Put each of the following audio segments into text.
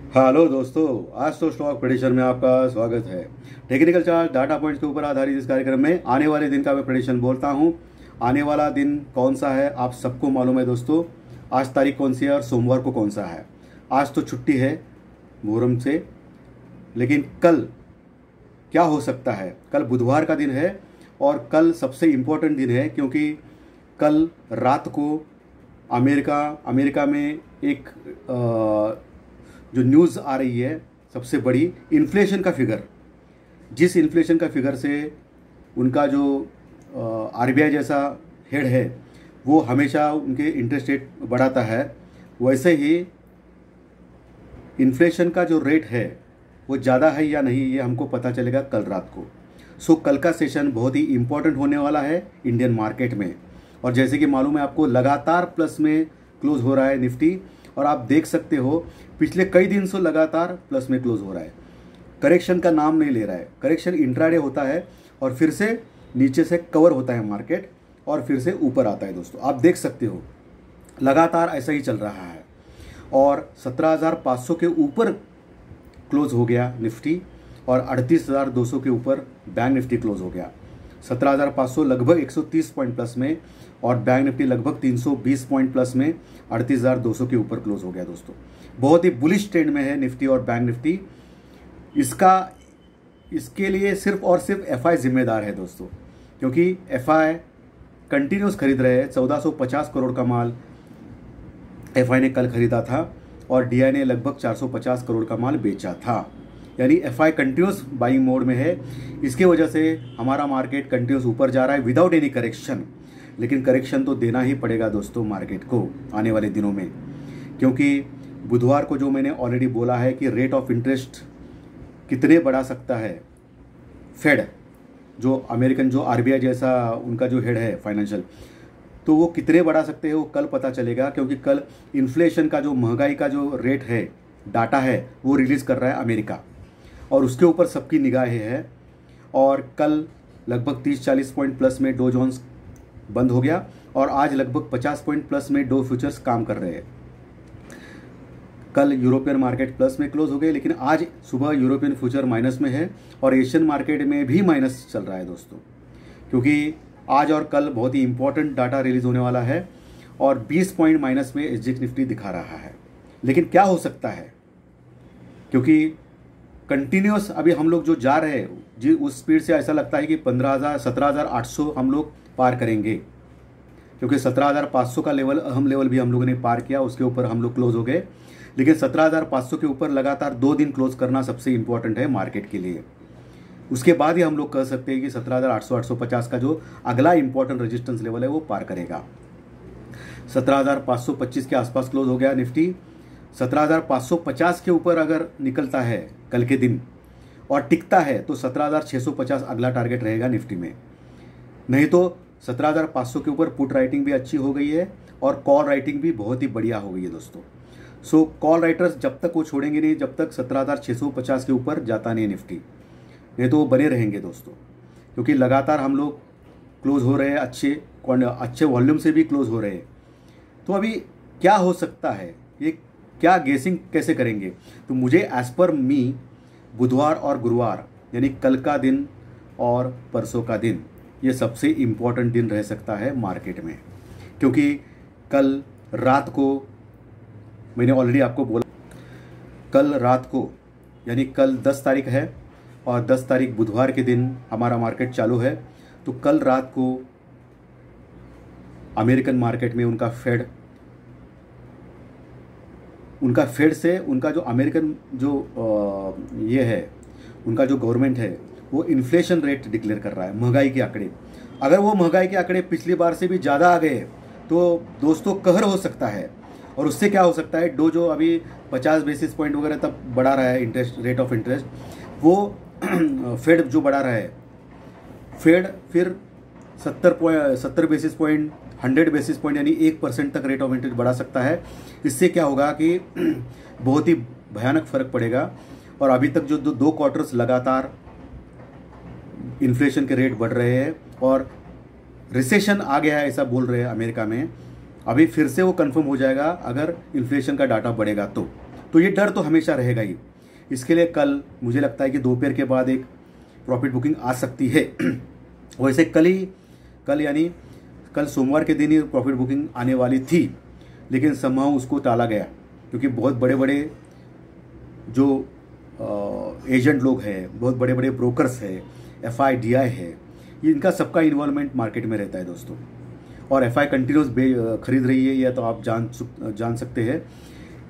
Hello दोस्तों, आज तो स्टॉक प्रेडिक्शन में आपका स्वागत है। टेक्निकल चार्ट डाटा पॉइंट्स के ऊपर आधारित इस कार्यक्रम में आने वाले दिन का मैं प्रेडिक्शन बोलता हूं। आने वाला दिन कौन सा है आप सबको मालूम है दोस्तों। आज तारीख कौन सी है और सोमवार को कौन सा है। आज तो छुट्टी है मुहर्रम से, लेकिन कल क्या हो सकता है। कल बुधवार का दिन है और कल सबसे इम्पोर्टेंट दिन है, क्योंकि कल रात को अमेरिका में एक जो न्यूज़ आ रही है सबसे बड़ी, इन्फ्लेशन का फिगर। जिस इन्फ्लेशन का फिगर से उनका जो आरबीआई जैसा हेड है वो हमेशा उनके इंटरेस्ट रेट बढ़ाता है, वैसे ही इन्फ्लेशन का जो रेट है वो ज़्यादा है या नहीं ये हमको पता चलेगा कल रात को। सो कल का सेशन बहुत ही इम्पोर्टेंट होने वाला है इंडियन मार्केट में। और जैसे कि मालूम है आपको, लगातार प्लस में क्लोज हो रहा है निफ्टी, और आप देख सकते हो पिछले कई दिन से लगातार प्लस में क्लोज हो रहा है। करेक्शन का नाम नहीं ले रहा है। करेक्शन इंट्राडे होता है और फिर से नीचे से कवर होता है मार्केट और फिर से ऊपर आता है दोस्तों। आप देख सकते हो लगातार ऐसा ही चल रहा है। और 17,500 के ऊपर क्लोज हो गया निफ्टी और 38,200 के ऊपर बैंक निफ्टी क्लोज हो गया। 17,500 लगभग 130 पॉइंट प्लस में और बैंक निफ्टी लगभग 320 पॉइंट प्लस में 38,200 के ऊपर क्लोज हो गया दोस्तों। बहुत ही बुलिश ट्रेंड में है निफ्टी और बैंक निफ्टी। इसके लिए सिर्फ और सिर्फ एफआई जिम्मेदार है दोस्तों, क्योंकि एफआई कंटिन्यूस खरीद रहे हैं। 1450 करोड़ का माल एफआई ने कल खरीदा था और डीआई ने लगभग 450 करोड़ का माल बेचा था। यानी एफआई कंटिन्यूस बाइंग मोड में है। इसके वजह से हमारा मार्केट कंटिन्यूस ऊपर जा रहा है विदाउट एनी करेक्शन। लेकिन करेक्शन तो देना ही पड़ेगा दोस्तों मार्केट को आने वाले दिनों में, क्योंकि बुधवार को जो मैंने ऑलरेडी बोला है कि रेट ऑफ इंटरेस्ट कितने बढ़ा सकता है फेड, जो अमेरिकन जो आरबीआई जैसा उनका जो हेड है फाइनेंशियल, तो वो कितने बढ़ा सकते हैं वो कल पता चलेगा। क्योंकि कल इन्फ्लेशन का जो महंगाई का जो रेट है, डाटा है, वो रिलीज़ कर रहा है अमेरिका और उसके ऊपर सबकी निगाहें है। और कल लगभग 30-40 पॉइंट प्लस में डो जोन्स बंद हो गया और आज लगभग 50 पॉइंट प्लस में डो फ्यूचर्स काम कर रहे हैं। कल यूरोपियन मार्केट प्लस में क्लोज हो गए, लेकिन आज सुबह यूरोपियन फ्यूचर माइनस में है और एशियन मार्केट में भी माइनस चल रहा है दोस्तों, क्योंकि आज और कल बहुत ही इंपॉर्टेंट डाटा रिलीज होने वाला है और 20 पॉइंट माइनस में एसजीएक्स निफ्टी दिखा रहा है। लेकिन क्या हो सकता है, क्योंकि कंटिन्यूस अभी हम लोग जो जा रहे हैं जी उस स्पीड से ऐसा लगता है कि 17,800 हम लोग पार करेंगे, क्योंकि 17,500 का लेवल, अहम लेवल भी हम लोगों ने पार किया, उसके ऊपर हम लोग क्लोज हो गए। लेकिन 17,500 के ऊपर लगातार 2 दिन क्लोज करना सबसे इंपॉर्टेंट है मार्केट के लिए। उसके बाद ही हम लोग कह सकते हैं कि 17,800-850 का जो अगला इंपॉर्टेंट रेजिस्टेंस लेवल है वो पार करेगा। 17,525 के आसपास क्लोज हो गया निफ्टी। 17,550 के ऊपर अगर निकलता है कल के दिन और टिकता है तो 17,650 अगला टारगेट रहेगा निफ्टी में। नहीं तो 17,500 के ऊपर पुट राइटिंग भी अच्छी हो गई है और कॉल राइटिंग भी बहुत ही बढ़िया हो गई है दोस्तों। सो कॉल राइटर्स जब तक वो छोड़ेंगे नहीं, जब तक 17,650 के ऊपर जाता नहीं निफ्टी, नहीं तो वो बने रहेंगे दोस्तों, क्योंकि लगातार हम लोग क्लोज हो रहे हैं, अच्छे वॉल्यूम से भी क्लोज हो रहे हैं। तो अभी क्या हो सकता है, ये क्या गेसिंग कैसे करेंगे। तो मुझे एज पर मी बुधवार और गुरुवार यानी कल का दिन और परसों का दिन ये सबसे इम्पॉर्टेंट दिन रह सकता है मार्केट में, क्योंकि कल रात को मैंने ऑलरेडी आपको बोला, कल रात को यानी कल 10 तारीख है और 10 तारीख बुधवार के दिन हमारा मार्केट चालू है। तो कल रात को अमेरिकन मार्केट में उनका फेड से उनका जो अमेरिकन जो ये है उनका जो गवर्नमेंट है वो इन्फ्लेशन रेट डिक्लेयर कर रहा है, महंगाई के आंकड़े। अगर वो महंगाई के आंकड़े पिछली बार से भी ज़्यादा आ गए तो दोस्तों कहर हो सकता है। और उससे क्या हो सकता है, जो अभी 50 बेसिस पॉइंट वगैरह तब बढ़ा रहा है इंटरेस्ट रेट ऑफ इंटरेस्ट, वो फेड जो बढ़ा रहा है, फेड फिर 70 बेसिस पॉइंट 100 बेसिस पॉइंट यानी 1% तक रेट ऑफ इंटरेस्ट बढ़ा सकता है। इससे क्या होगा कि बहुत ही भयानक फर्क पड़ेगा। और अभी तक जो 2 क्वार्टर्स लगातार इन्फ्लेशन के रेट बढ़ रहे हैं और रिसेशन आ गया है ऐसा बोल रहे हैं अमेरिका में, अभी फिर से वो कंफर्म हो जाएगा अगर इन्फ्लेशन का डाटा बढ़ेगा तो तो ये डर तो हमेशा रहेगा ही। इसके लिए कल मुझे लगता है कि दोपहर के बाद एक प्रॉफिट बुकिंग आ सकती है। वैसे कल यानी कल सोमवार के दिन ही प्रॉफिट बुकिंग आने वाली थी, लेकिन समहाउ उसको टाला गया, क्योंकि बहुत बड़े बड़े जो एजेंट लोग हैं, बहुत बड़े बड़े ब्रोकर्स हैं, FIDI है, इनका सबका इन्वॉल्वमेंट मार्केट में रहता है दोस्तों। और FI कंटिन्यूस खरीद रही है, यह तो आप जान सकते हैं।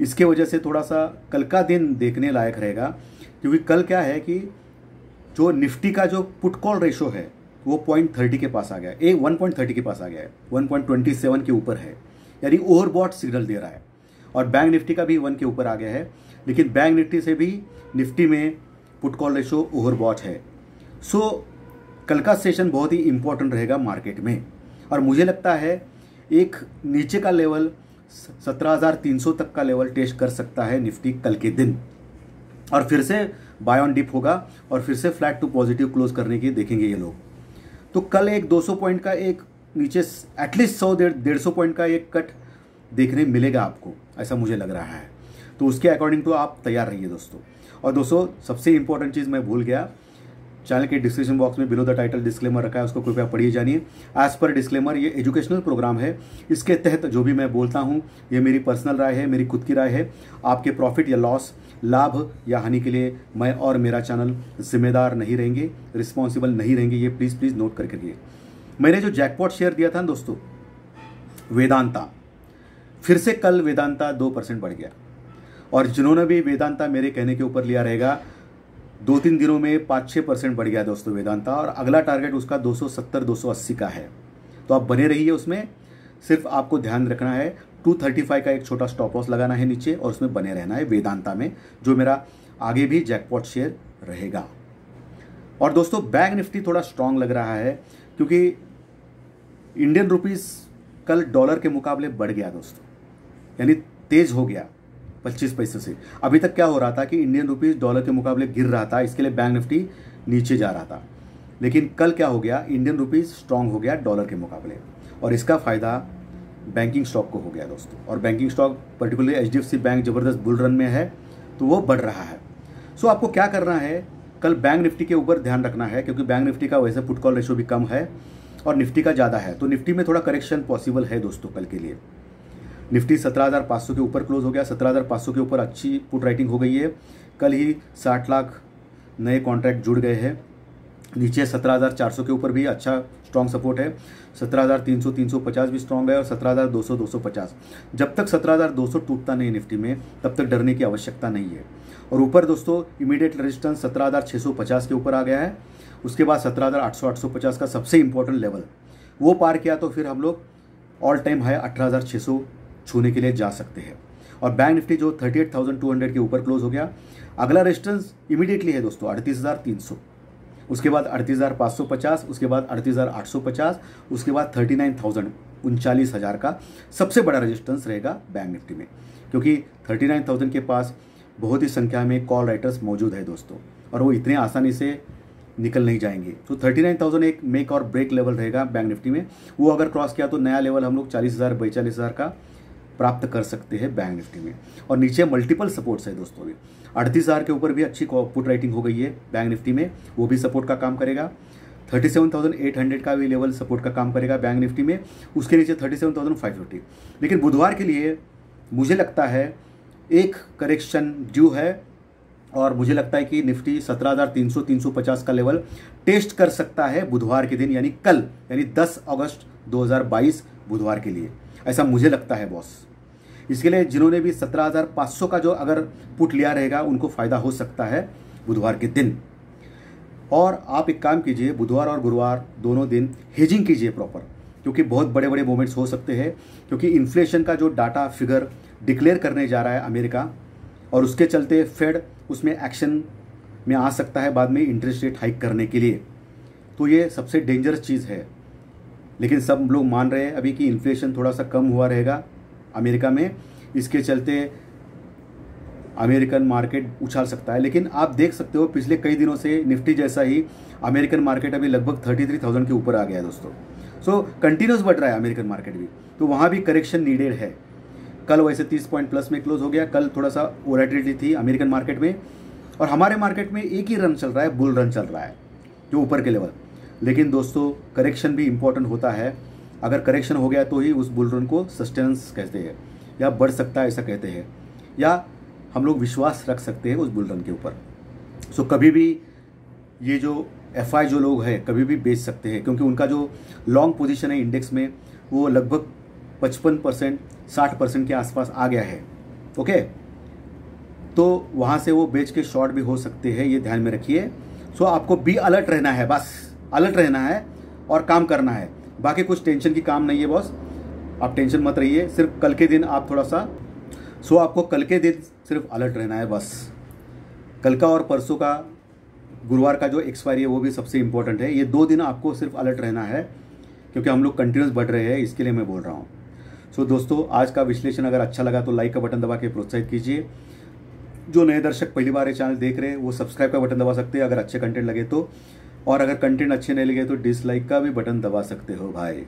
इसके वजह से थोड़ा सा कल का दिन देखने लायक रहेगा, क्योंकि कल क्या है कि जो निफ्टी का जो पुट कॉल रेशो है वो 0.30 के पास आ गया है, 1.30 के पास आ गया है, 1.27 के ऊपर है, यानी ओवरबॉट सिग्नल दे रहा है। और बैंक निफ्टी का भी 1 के ऊपर आ गया है, लेकिन बैंक निफ्टी से भी निफ्टी में पुट कॉल रेशो ओवरबॉट है। सो कल का सेशन बहुत ही इंपॉर्टेंट रहेगा मार्केट में। और मुझे लगता है एक नीचे का लेवल 17,300 तक का लेवल टेस्ट कर सकता है निफ्टी कल के दिन, और फिर से बाय ऑन डिप होगा और फिर से फ्लैट टू पॉजिटिव क्लोज करने की देखेंगे ये लोग। तो कल एक 200 पॉइंट का एक नीचे एटलीस्ट 100-150 पॉइंट का एक कट देखने मिलेगा आपको, ऐसा मुझे लग रहा है। तो उसके अकॉर्डिंग तो आप तैयार रहिए दोस्तों। और दोस्तों सबसे इंपॉर्टेंट चीज़ मैं भूल गया, चैनल के डिस्क्रिप्शन बॉक्स में बिलो द टाइटल डिस्क्लेमर रखा है, उसको कृपया पढ़िए जानिए। एज पर डिस्क्लेमर ये एजुकेशनल प्रोग्राम है, इसके तहत जो भी मैं बोलता हूँ ये मेरी पर्सनल राय है, मेरी खुद की राय है। आपके प्रॉफिट या लॉस, लाभ या हानि के लिए मैं और मेरा चैनल जिम्मेदार नहीं रहेंगे, रिस्पॉन्सिबल नहीं रहेंगे, ये प्लीज़ नोट करके रखिए। मैंने जो जैकपॉट शेयर दिया था ना दोस्तों, वेदांता, फिर से कल वेदांता 2% बढ़ गया। और जिन्होंने भी वेदांता मेरे कहने के ऊपर लिया रहेगा, 2-3 दिनों में 5-6% बढ़ गया दोस्तों वेदांता, और अगला टारगेट उसका 270-280 का है। तो आप बने रहिए उसमें। सिर्फ आपको ध्यान रखना है 235 का एक छोटा स्टॉप लॉस लगाना है नीचे, और उसमें बने रहना है वेदांता में, जो मेरा आगे भी जैकपॉट शेयर रहेगा। और दोस्तों बैंक निफ्टी थोड़ा स्ट्रांग लग रहा है, क्योंकि इंडियन रुपीस कल डॉलर के मुकाबले बढ़ गया दोस्तों, यानी तेज हो गया 25 पैसे से। अभी तक क्या हो रहा था कि इंडियन रुपीस डॉलर के मुकाबले गिर रहा था, इसके लिए बैंक निफ्टी नीचे जा रहा था। लेकिन कल क्या हो गया, इंडियन रुपीस स्ट्रांग हो गया डॉलर के मुकाबले, और इसका फायदा बैंकिंग स्टॉक को हो गया दोस्तों। और banking stock particularly HDFC bank जबरदस्त बुल रन में है, तो वो बढ़ रहा है। सो आपको क्या करना है, कल बैंक निफ्टी के ऊपर ध्यान रखना है, क्योंकि बैंक निफ्टी का वैसे पुट कॉल रेशो भी कम है और निफ्टी का ज़्यादा है, तो निफ्टी में थोड़ा करेक्शन पॉसिबल है दोस्तों कल के लिए। निफ्टी 17,500 के ऊपर क्लोज हो गया, 17,500 के ऊपर अच्छी पुट राइटिंग हो गई है। कल ही 60 लाख नए कॉन्ट्रैक्ट जुड़ गए हैं। नीचे 17,400 के ऊपर भी अच्छा स्ट्रॉन्ग सपोर्ट है, 17,300, 350 भी स्ट्रॉन्ग है, और 17,200, 250। जब तक 17,200 टूटता नहीं निफ्टी में, तब तक डरने की आवश्यकता नहीं है। और ऊपर दोस्तों इमीडिएट रेजिस्टेंस 17,650 के ऊपर आ गया है। उसके बाद 17,800, 850 का सबसे इंपॉर्टेंट लेवल वो पार किया, तो फिर हम लोग ऑल टाइम हाई 18,600 छूने के लिए जा सकते हैं। और बैंक निफ्टी जो 38,200 के ऊपर क्लोज हो गया, अगला रेजिस्टेंस इमीडिएटली है दोस्तों 38,300, उसके बाद 38,550, उसके बाद 38,850, उसके बाद 39,000, 39,000 का सबसे बड़ा रेजिस्टेंस रहेगा बैंक निफ्टी में, क्योंकि 39,000 के पास बहुत ही संख्या में कॉल राइटर्स मौजूद है दोस्तों, और वो इतने आसानी से निकल नहीं जाएंगे। तो 39,000 एक मेक और ब्रेक लेवल रहेगा बैंक निफ्टी में। वो अगर क्रॉस किया तो नया लेवल हम लोग 40,000, 42,000 का प्राप्त कर सकते हैं बैंक निफ्टी में। और नीचे मल्टीपल सपोर्ट्स है दोस्तों, अभी 38,000 के ऊपर भी अच्छी पुट राइटिंग हो गई है बैंक निफ्टी में, वो भी सपोर्ट का काम करेगा। 37,800 का भी लेवल सपोर्ट का काम करेगा बैंक निफ्टी में, उसके नीचे 37,550। लेकिन बुधवार के लिए मुझे लगता है एक करेक्शन ड्यू है, और मुझे लगता है कि निफ्टी 17,300, 350 का लेवल टेस्ट कर सकता है बुधवार के दिन, यानी कल, यानी 10 अगस्त 2022 बुधवार के लिए, ऐसा मुझे लगता है बॉस। इसके लिए जिन्होंने भी 17,500 का जो अगर पुट लिया रहेगा उनको फ़ायदा हो सकता है बुधवार के दिन। और आप एक काम कीजिए, बुधवार और गुरुवार दोनों दिन हेजिंग कीजिए प्रॉपर, क्योंकि बहुत बड़े बड़े मोमेंट्स हो सकते हैं, क्योंकि इन्फ्लेशन का जो डाटा फिगर डिक्लेयर करने जा रहा है अमेरिका, और उसके चलते फेड उसमें एक्शन में आ सकता है बाद में इंटरेस्ट रेट हाइक करने के लिए। तो ये सबसे डेंजरस चीज़ है। लेकिन सब लोग मान रहे हैं अभी कि इन्फ्लेशन थोड़ा सा कम हुआ रहेगा अमेरिका में, इसके चलते अमेरिकन मार्केट उछाल सकता है। लेकिन आप देख सकते हो पिछले कई दिनों से निफ्टी जैसा ही अमेरिकन मार्केट अभी लगभग 33,000 के ऊपर आ गया है दोस्तों। सो कंटिन्यूस बढ़ रहा है अमेरिकन मार्केट भी, तो वहाँ भी करेक्शन नीडेड है। कल वैसे 30 पॉइंट प्लस में क्लोज हो गया। कल थोड़ा सा वोलेटिलिटी थी अमेरिकन मार्केट में, और हमारे मार्केट में एक ही रन चल रहा है, बुल रन चल रहा है जो ऊपर के लेवल। लेकिन दोस्तों करेक्शन भी इंपॉर्टेंट होता है। अगर करेक्शन हो गया तो ही उस बुल रन को सस्टेंस कहते हैं, या बढ़ सकता है ऐसा कहते हैं, या हम लोग विश्वास रख सकते हैं उस बुल रन के ऊपर। सो कभी भी ये जो FI जो लोग हैं कभी भी बेच सकते हैं, क्योंकि उनका जो लॉन्ग पोजीशन है इंडेक्स में वो लगभग 55% 60% के आसपास आ गया है। ओके, तो वहाँ से वो बेच के शॉर्ट भी हो सकते हैं, ये ध्यान में रखिए। सो आपको बी अलर्ट रहना है, बस अलर्ट रहना है और काम करना है। बाकी कुछ टेंशन की काम नहीं है बॉस, आप टेंशन मत रहिए। सिर्फ कल के दिन आप थोड़ा सा आपको कल के दिन सिर्फ अलर्ट रहना है बस। कल का और परसों का, गुरुवार का जो एक्सपायरी है वो भी सबसे इंपॉर्टेंट है। ये 2 दिन आपको सिर्फ अलर्ट रहना है, क्योंकि हम लोग कंटिन्यूस बढ़ रहे हैं, इसके लिए मैं बोल रहा हूँ। सो दोस्तों आज का विश्लेषण अगर अच्छा लगा तो लाइक का बटन दबा के प्रोत्साहित कीजिए। जो नए दर्शक पहली बार ये चैनल देख रहे हैं वो सब्सक्राइब का बटन दबा सकते हैं अगर अच्छे कंटेंट लगे तो, और अगर कंटेंट अच्छे नहीं लगे तो डिसलाइक का भी बटन दबा सकते हो भाई।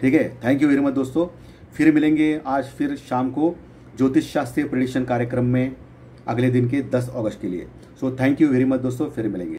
ठीक है, थैंक यू वेरी मच दोस्तों। फिर मिलेंगे आज फिर शाम को ज्योतिष शास्त्रीय प्रेडिक्शन कार्यक्रम में अगले दिन के 10 अगस्त के लिए। So thank you very much दोस्तों, फिर मिलेंगे।